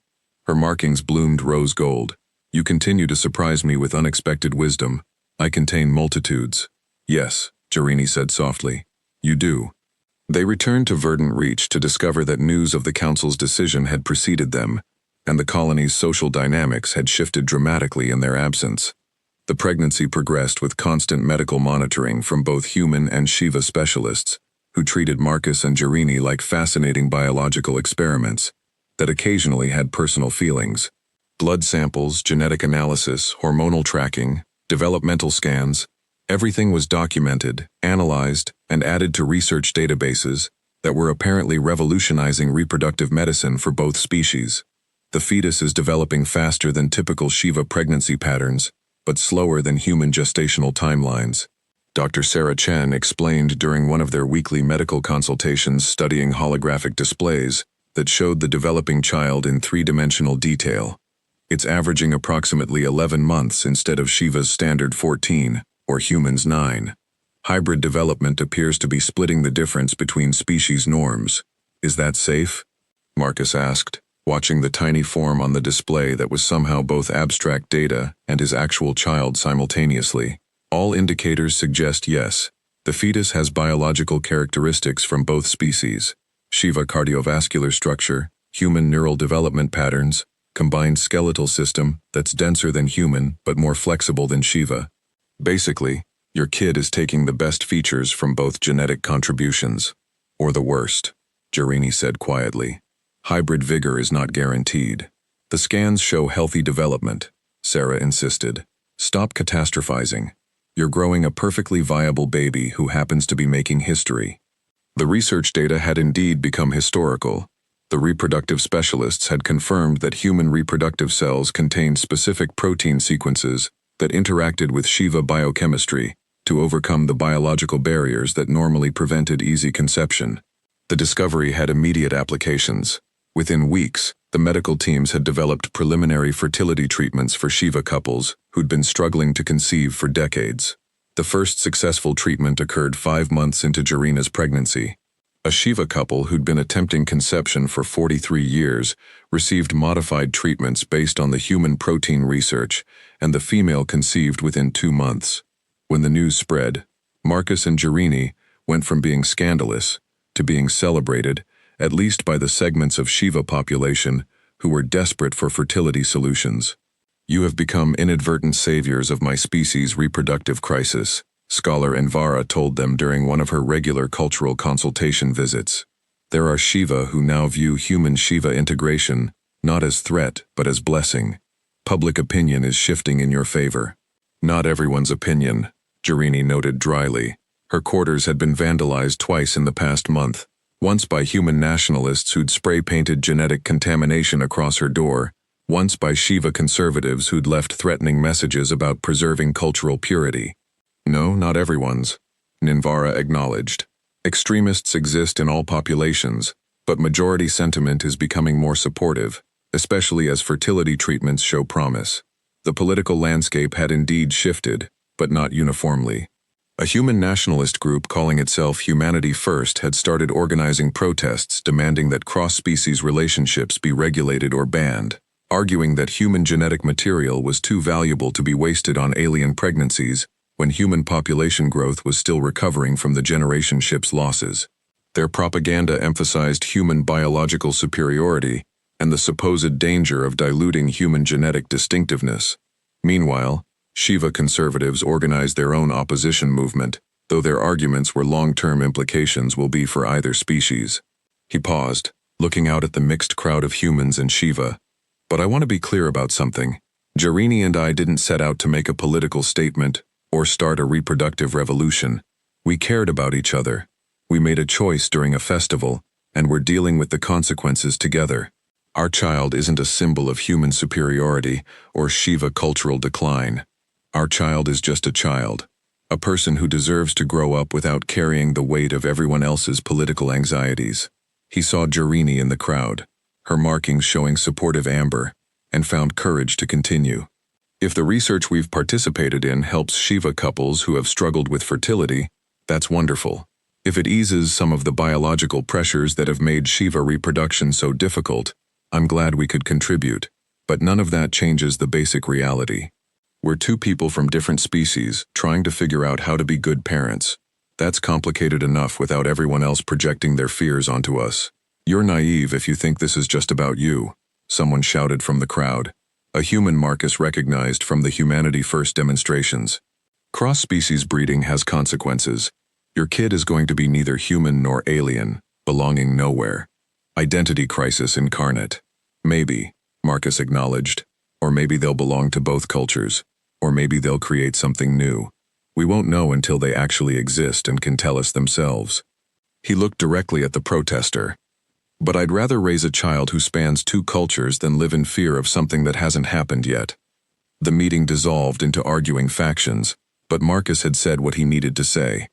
Her markings bloomed rose gold. You continue to surprise me with unexpected wisdom. I contain multitudes. Yes, Jarini said softly. You do. They returned to Verdant Reach to discover that news of the Council's decision had preceded them, and the colony's social dynamics had shifted dramatically in their absence. The pregnancy progressed with constant medical monitoring from both human and Shiva specialists, who treated Marcus and Jarini like fascinating biological experiments that occasionally had personal feelings. Blood samples, genetic analysis, hormonal tracking, developmental scans, everything was documented, analyzed, and added to research databases that were apparently revolutionizing reproductive medicine for both species. The fetus is developing faster than typical Shiva pregnancy patterns, but slower than human gestational timelines. Dr. Sarah Chen explained during one of their weekly medical consultations studying holographic displays that showed the developing child in three-dimensional detail. It's averaging approximately 11 months instead of Shiva's standard 14, or humans' 9. Hybrid development appears to be splitting the difference between species norms. Is that safe? Marcus asked, watching the tiny form on the display that was somehow both abstract data and his actual child simultaneously. All indicators suggest yes. The fetus has biological characteristics from both species. Shiva cardiovascular structure, human neural development patterns, combined skeletal system that's denser than human but more flexible than Shiva. Basically, your kid is taking the best features from both genetic contributions. Or the worst, Jarini said quietly. Hybrid vigor is not guaranteed. The scans show healthy development, Sarah insisted. Stop catastrophizing. You're growing a perfectly viable baby who happens to be making history. The research data had indeed become historical. The reproductive specialists had confirmed that human reproductive cells contained specific protein sequences that interacted with Shiva biochemistry to overcome the biological barriers that normally prevented easy conception. The discovery had immediate applications. Within weeks, the medical teams had developed preliminary fertility treatments for Shiva couples who'd been struggling to conceive for decades. The first successful treatment occurred 5 months into Jarina's pregnancy. A Shiva couple who'd been attempting conception for 43 years received modified treatments based on the human protein research, and the female conceived within 2 months. When the news spread, Marcus and Jarini went from being scandalous to being celebrated, at least by the segments of Shiva population who were desperate for fertility solutions. You have become inadvertent saviors of my species' reproductive crisis, Scholar Envara told them during one of her regular cultural consultation visits. There are Shiva who now view human-Shiva integration not as threat but as blessing. Public opinion is shifting in your favor. Not everyone's opinion, Jarini noted dryly. Her quarters had been vandalized twice in the past month. Once by human nationalists who'd spray-painted genetic contamination across her door, once by Shiva conservatives who'd left threatening messages about preserving cultural purity. No, not everyone's, Ninvara acknowledged. Extremists exist in all populations, but majority sentiment is becoming more supportive, especially as fertility treatments show promise. The political landscape had indeed shifted, but not uniformly. A human nationalist group calling itself Humanity First had started organizing protests demanding that cross-species relationships be regulated or banned, arguing that human genetic material was too valuable to be wasted on alien pregnancies when human population growth was still recovering from the generation ship's losses. Their propaganda emphasized human biological superiority and the supposed danger of diluting human genetic distinctiveness. Meanwhile, Shiva conservatives organized their own opposition movement, though their arguments were long-term implications will be for either species. He paused, looking out at the mixed crowd of humans and Shiva. But I want to be clear about something. Jarini and I didn't set out to make a political statement or start a reproductive revolution. We cared about each other. We made a choice during a festival, and we're dealing with the consequences together. Our child isn't a symbol of human superiority or Shiva cultural decline. Our child is just a child, a person who deserves to grow up without carrying the weight of everyone else's political anxieties. He saw Jarini in the crowd, her markings showing supportive amber, and found courage to continue. If the research we've participated in helps Shiva couples who have struggled with fertility, that's wonderful. If it eases some of the biological pressures that have made Shiva reproduction so difficult, I'm glad we could contribute. But none of that changes the basic reality. We're two people from different species trying to figure out how to be good parents. That's complicated enough without everyone else projecting their fears onto us. You're naive if you think this is just about you, someone shouted from the crowd. A human Marcus recognized from the Humanity First demonstrations. Cross-species breeding has consequences. Your kid is going to be neither human nor alien, belonging nowhere. Identity crisis incarnate. Maybe, Marcus acknowledged, or maybe they'll belong to both cultures, or maybe they'll create something new. We won't know until they actually exist and can tell us themselves. He looked directly at the protester. But I'd rather raise a child who spans two cultures than live in fear of something that hasn't happened yet. The meeting dissolved into arguing factions, but Marcus had said what he needed to say.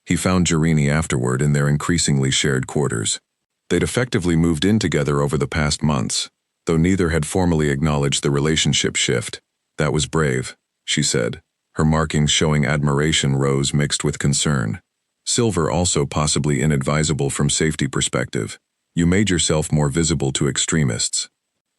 He found Jerini afterward in their increasingly shared quarters. They'd effectively moved in together over the past months, though neither had formally acknowledged the relationship shift. That was brave, she said. Her markings showing admiration rose mixed with concern. Silver also possibly inadvisable from safety perspective. You made yourself more visible to extremists.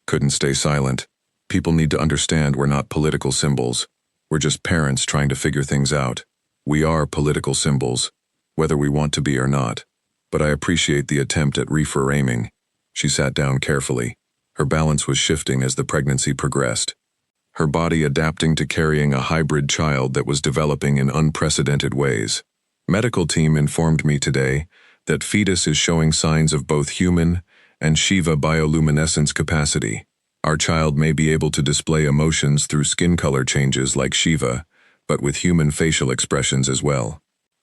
Couldn't stay silent. People need to understand we're not political symbols. We're just parents trying to figure things out. We are political symbols, whether we want to be or not. But I appreciate the attempt at reframing. She sat down carefully. Her balance was shifting as the pregnancy progressed. Her body adapting to carrying a hybrid child that was developing in unprecedented ways. Medical team informed me today that fetus is showing signs of both human and Shiva bioluminescence capacity. Our child may be able to display emotions through skin color changes like Shiva, but with human facial expressions as well.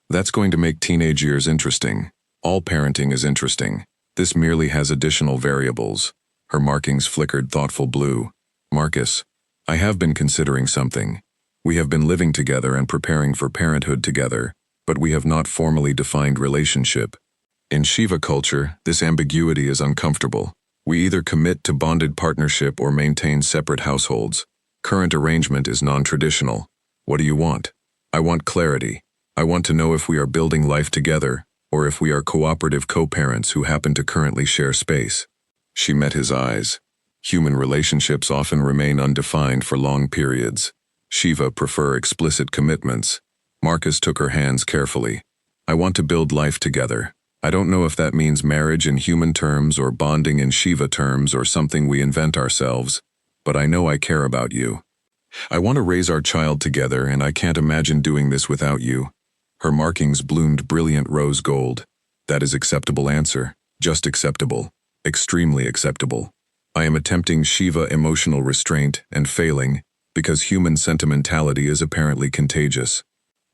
That's going to make teenage years interesting. All parenting is interesting. This merely has additional variables. Her markings flickered thoughtful blue. Marcus, I have been considering something. We have been living together and preparing for parenthood together, but we have not formally defined relationship. In Shiva culture, this ambiguity is uncomfortable. We either commit to bonded partnership or maintain separate households. Current arrangement is non-traditional. What do you want? I want clarity. I want to know if we are building life together, or if we are cooperative co-parents who happen to currently share space. She met his eyes. Human relationships often remain undefined for long periods. Shiva prefer explicit commitments. Marcus took her hands carefully. I want to build life together. I don't know if that means marriage in human terms or bonding in Shiva terms or something we invent ourselves, but I know I care about you. I want to raise our child together, and I can't imagine doing this without you. Her markings bloomed brilliant rose gold. That is acceptable answer. Just acceptable. Extremely acceptable. I am attempting Shiva emotional restraint and failing because human sentimentality is apparently contagious.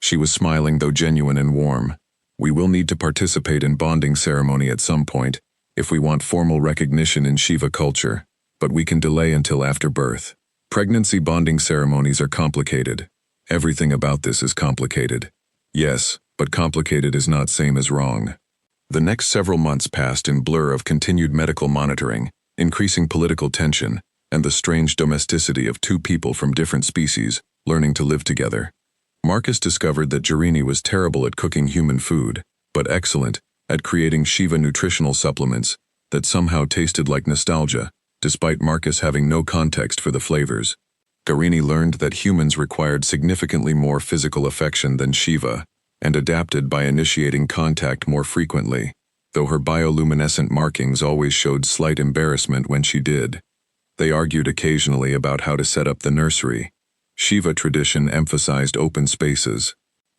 She was smiling, though genuine and warm. We will need to participate in bonding ceremony at some point if we want formal recognition in Shiva culture, but we can delay until after birth. Pregnancy bonding ceremonies are complicated. Everything about this is complicated. Yes, but complicated is not same as wrong. The next several months passed in blur of continued medical monitoring, increasing political tension, and the strange domesticity of two people from different species learning to live together. Marcus discovered that Jerini was terrible at cooking human food, but excellent at creating Shiva nutritional supplements that somehow tasted like nostalgia, despite Marcus having no context for the flavors. Jerini learned that humans required significantly more physical affection than Shiva, and adapted by initiating contact more frequently, though her bioluminescent markings always showed slight embarrassment when she did. They argued occasionally about how to set up the nursery. Shiva tradition emphasized open spaces.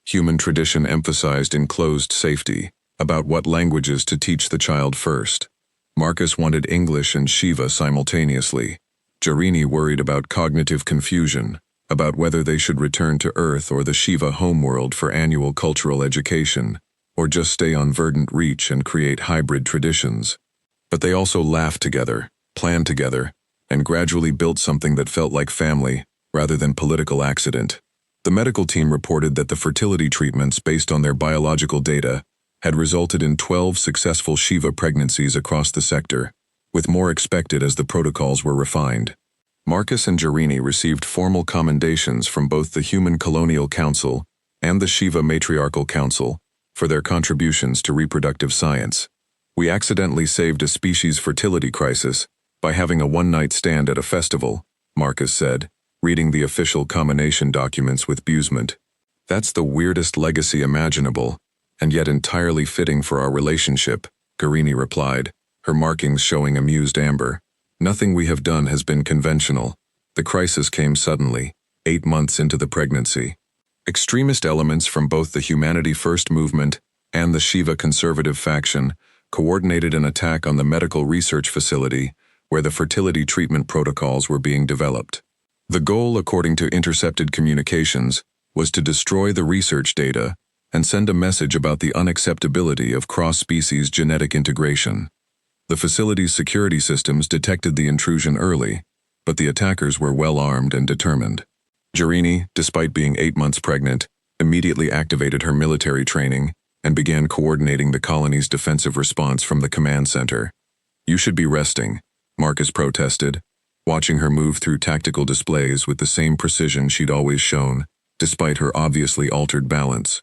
Human tradition emphasized enclosed safety, about what languages to teach the child first. Marcus wanted English and Shiva simultaneously. Jerini worried about cognitive confusion, about whether they should return to Earth or the Shiva homeworld for annual cultural education, or just stay on verdant reach and create hybrid traditions. But they also laughed together, planned together, and gradually built something that felt like family, rather than political accident. The medical team reported that the fertility treatments based on their biological data had resulted in 12 successful Shiva pregnancies across the sector, with more expected as the protocols were refined. Marcus and Jerini received formal commendations from both the Human Colonial Council and the Shiva Matriarchal Council for their contributions to reproductive science. We accidentally saved a species fertility crisis, By having a one-night stand at a festival, Marcus said, reading the official combination documents with amusement. That's the weirdest legacy imaginable, and yet entirely fitting for our relationship, Garini replied, her markings showing amused amber. Nothing we have done has been conventional. The crisis came suddenly, 8 months into the pregnancy. Extremist elements from both the Humanity First movement and the Shiva conservative faction coordinated an attack on the medical research facility where the fertility treatment protocols were being developed. The goal, according to intercepted communications, was to destroy the research data and send a message about the unacceptability of cross-species genetic integration. The facility's security systems detected the intrusion early, but the attackers were well armed and determined. Garini, despite being 8 months pregnant, immediately activated her military training and began coordinating the colony's defensive response from the command center. You should be resting, Marcus protested, watching her move through tactical displays with the same precision she'd always shown, despite her obviously altered balance.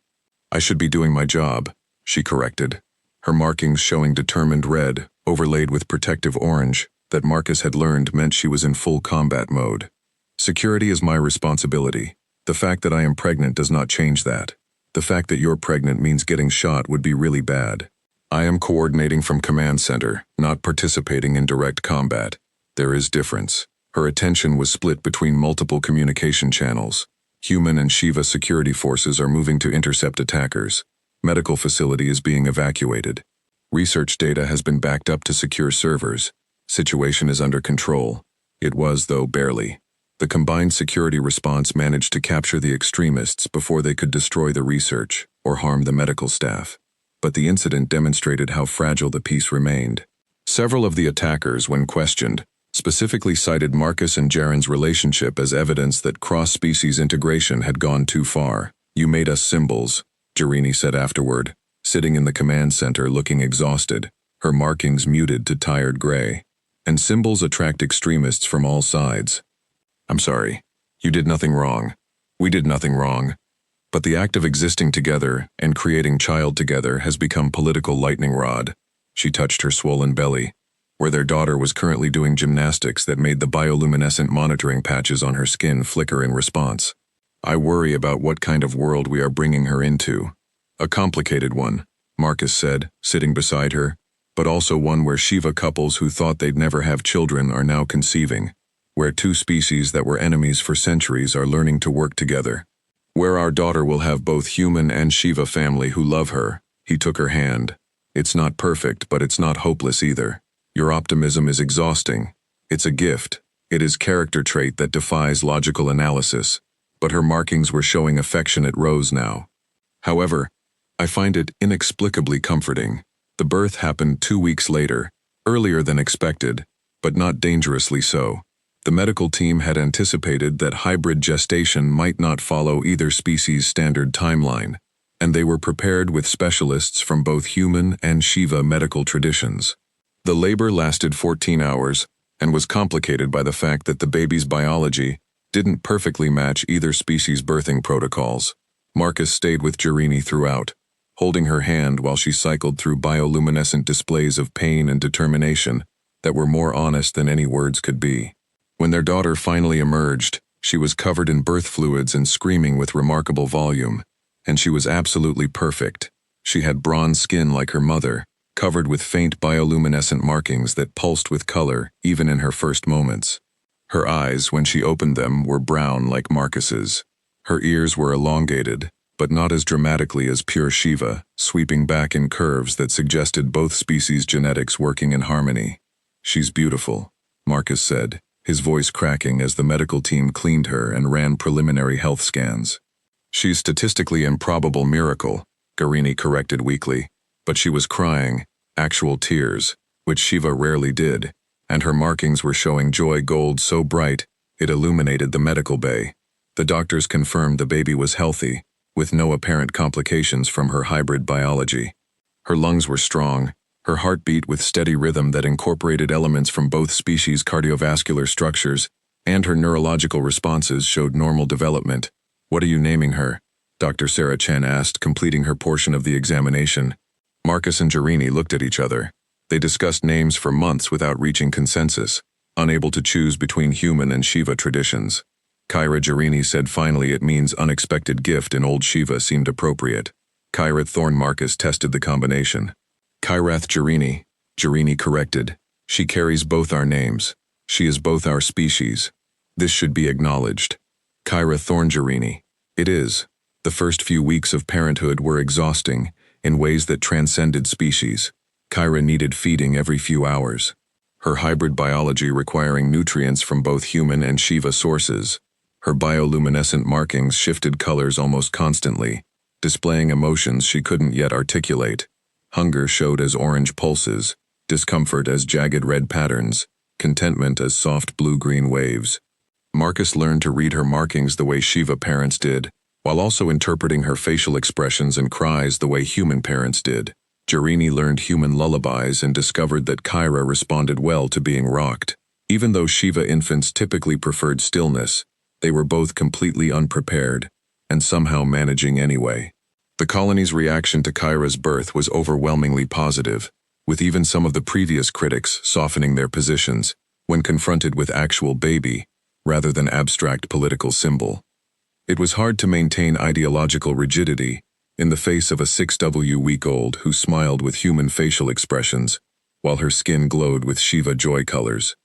I should be doing my job, she corrected, her markings showing determined red, overlaid with protective orange, that Marcus had learned meant she was in full combat mode. Security is my responsibility. The fact that I am pregnant does not change that. The fact that you're pregnant means getting shot would be really bad. I am coordinating from command center, not participating in direct combat. There is difference. Her attention was split between multiple communication channels. Human and Shiva security forces are moving to intercept attackers. Medical facility is being evacuated. Research data has been backed up to secure servers. Situation is under control. It was, though, barely. The combined security response managed to capture the extremists before they could destroy the research or harm the medical staff. But the incident demonstrated how fragile the peace remained. Several of the attackers, when questioned, specifically cited Marcus and Jaren's relationship as evidence that cross-species integration had gone too far. You made us symbols, Garini said afterward, sitting in the command center looking exhausted, her markings muted to tired gray. And symbols attract extremists from all sides. I'm sorry. You did nothing wrong. We did nothing wrong. But the act of existing together and creating child together has become political lightning rod. She touched her swollen belly, where their daughter was currently doing gymnastics that made the bioluminescent monitoring patches on her skin flicker in response. I worry about what kind of world we are bringing her into. A complicated one, Marcus said, sitting beside her, but also one where Shiva couples who thought they'd never have children are now conceiving, where two species that were enemies for centuries are learning to work together. Where our daughter will have both human and Shiva family who love her. He took her hand. It's not perfect, but it's not hopeless either. Your optimism is exhausting. It's a gift. It is character trait that defies logical analysis. But her markings were showing affectionate rose now. However, I find it inexplicably comforting. The birth happened 2 weeks later, earlier than expected, but not dangerously so. The medical team had anticipated that hybrid gestation might not follow either species' standard timeline, and they were prepared with specialists from both human and Shiva medical traditions. The labor lasted 14 hours and was complicated by the fact that the baby's biology didn't perfectly match either species' birthing protocols. Marcus stayed with Garini throughout, holding her hand while she cycled through bioluminescent displays of pain and determination that were more honest than any words could be. When their daughter finally emerged, she was covered in birth fluids and screaming with remarkable volume, and she was absolutely perfect. She had bronze skin like her mother, covered with faint bioluminescent markings that pulsed with color even in her first moments. Her eyes, when she opened them, were brown like Marcus's. Her ears were elongated, but not as dramatically as pure Shiva, sweeping back in curves that suggested both species' genetics working in harmony. She's beautiful, Marcus said, his voice cracking as the medical team cleaned her and ran preliminary health scans. She's statistically improbable miracle, Garini corrected weakly, but she was crying, actual tears, which Shiva rarely did, and her markings were showing joy gold so bright it illuminated the medical bay. The doctors confirmed the baby was healthy, with no apparent complications from her hybrid biology. Her lungs were strong, her heart beat with steady rhythm that incorporated elements from both species' cardiovascular structures, and her neurological responses showed normal development. What are you naming her? Dr. Sarah Chen asked, completing her portion of the examination. Marcus and Garini looked at each other. They discussed names for months without reaching consensus, unable to choose between human and Shiva traditions. Kyra Jarini said finally it means unexpected gift in Old Shiva seemed appropriate. Kyrath Thorn Marcus tested the combination. Kyrath Jarini, Jarini corrected. She carries both our names. She is both our species. This should be acknowledged. Kyra Thorn Jarini. It is. The first few weeks of parenthood were exhausting, in ways that transcended species. Kyra needed feeding every few hours. Her hybrid biology requiring nutrients from both human and Shiva sources. Her bioluminescent markings shifted colors almost constantly, displaying emotions she couldn't yet articulate. Hunger showed as orange pulses, discomfort as jagged red patterns, contentment as soft blue-green waves. Marcus learned to read her markings the way Shiva parents did, while also interpreting her facial expressions and cries the way human parents did. Jarini learned human lullabies and discovered that Kyra responded well to being rocked. Even though Shiva infants typically preferred stillness, they were both completely unprepared, and somehow managing anyway. The colony's reaction to Kyra's birth was overwhelmingly positive, with even some of the previous critics softening their positions when confronted with actual baby, rather than abstract political symbol. It was hard to maintain ideological rigidity in the face of a 6-week-old who smiled with human facial expressions, while her skin glowed with Shiva joy colors.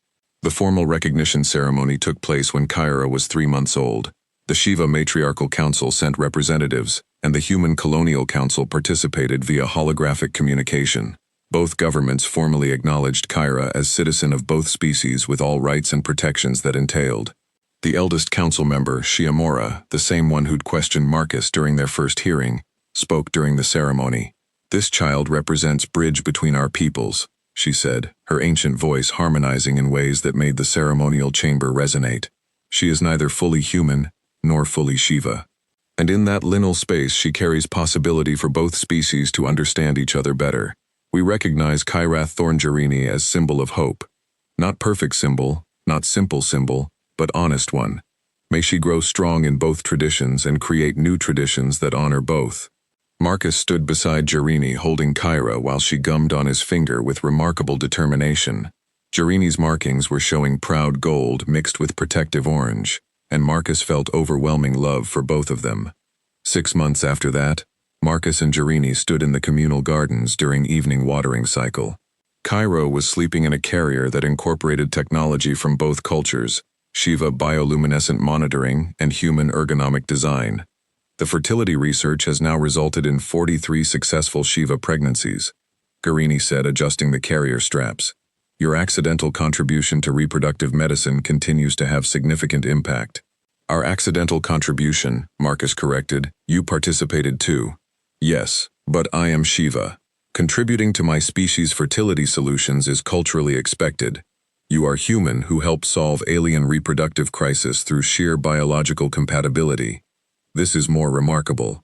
The formal recognition ceremony took place when Kyra was 3 months old. The Shiva Matriarchal Council sent representatives, and the Human Colonial Council participated via holographic communication. Both governments formally acknowledged Kyra as citizen of both species with all rights and protections that entailed. The eldest council member, Shiamura, the same one who'd questioned Marcus during their first hearing, spoke during the ceremony. "This child represents bridge between our peoples," she said, her ancient voice harmonizing in ways that made the ceremonial chamber resonate. "She is neither fully human nor fully Shiva. And in that liminal space she carries possibility for both species to understand each other better. We recognize Kyrath Thorn Jarini as symbol of hope. Not perfect symbol, not simple symbol, but honest one. May she grow strong in both traditions and create new traditions that honor both." Marcus stood beside Jarini holding Kyra while she gummed on his finger with remarkable determination. Jarini's markings were showing proud gold mixed with protective orange, and Marcus felt overwhelming love for both of them. 6 months after that, Marcus and Jarini stood in the communal gardens during evening watering cycle. Kyra was sleeping in a carrier that incorporated technology from both cultures, Shiva bioluminescent monitoring and human ergonomic design. The fertility research has now resulted in 43 successful Shiva pregnancies, Garini said, adjusting the carrier straps. "Your accidental contribution to reproductive medicine continues to have significant impact." "Our accidental contribution," Marcus corrected. "You participated too." "Yes, but I am Shiva. Contributing to my species' fertility solutions is culturally expected. You are human who help solve alien reproductive crisis through sheer biological compatibility. This is more remarkable.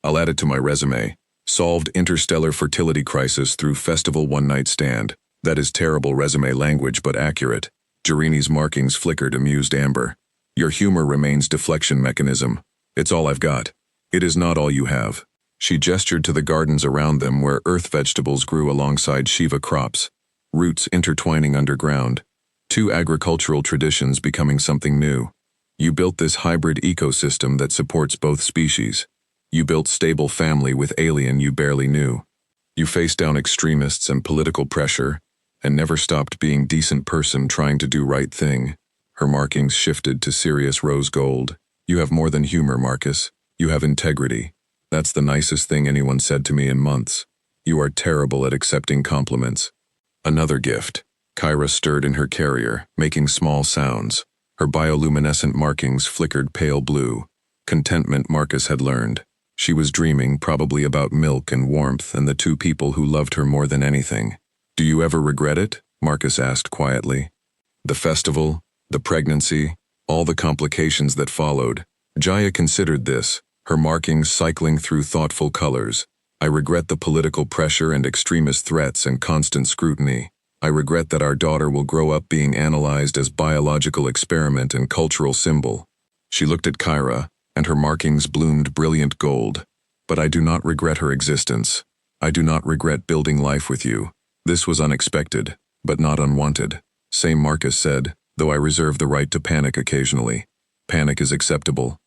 I'll add it to my resume. Solved interstellar fertility crisis through festival one-night stand. That is terrible resume language but accurate." Jarini's markings flickered amused amber. "Your humor remains deflection mechanism. It's all I've got. It is not all you have." She gestured to the gardens around them where earth vegetables grew alongside Shiva crops, roots intertwining underground, 2 agricultural traditions becoming something new. You built this hybrid ecosystem that supports both species. You built stable family with alien you barely knew. You faced down extremists and political pressure, and never stopped being decent person trying to do right thing. Her markings shifted to serious rose gold. "You have more than humor, Marcus. You have integrity. That's the nicest thing anyone said to me in months. You are terrible at accepting compliments." Another gift. Kyra stirred in her carrier, making small sounds. Her bioluminescent markings flickered pale blue. Contentment, Marcus had learned. She was dreaming, probably about milk and warmth and the 2 people who loved her more than anything. "Do you ever regret it?" Marcus asked quietly. "The festival, the pregnancy, all the complications that followed." Jaya considered this, her markings cycling through thoughtful colors. "I regret the political pressure and extremist threats and constant scrutiny. I regret that our daughter will grow up being analyzed as biological experiment and cultural symbol." She looked at Kyra, and her markings bloomed brilliant gold. "But I do not regret her existence. I do not regret building life with you. This was unexpected, but not unwanted. Same Marcus said, though I reserve the right to panic occasionally. Panic is acceptable,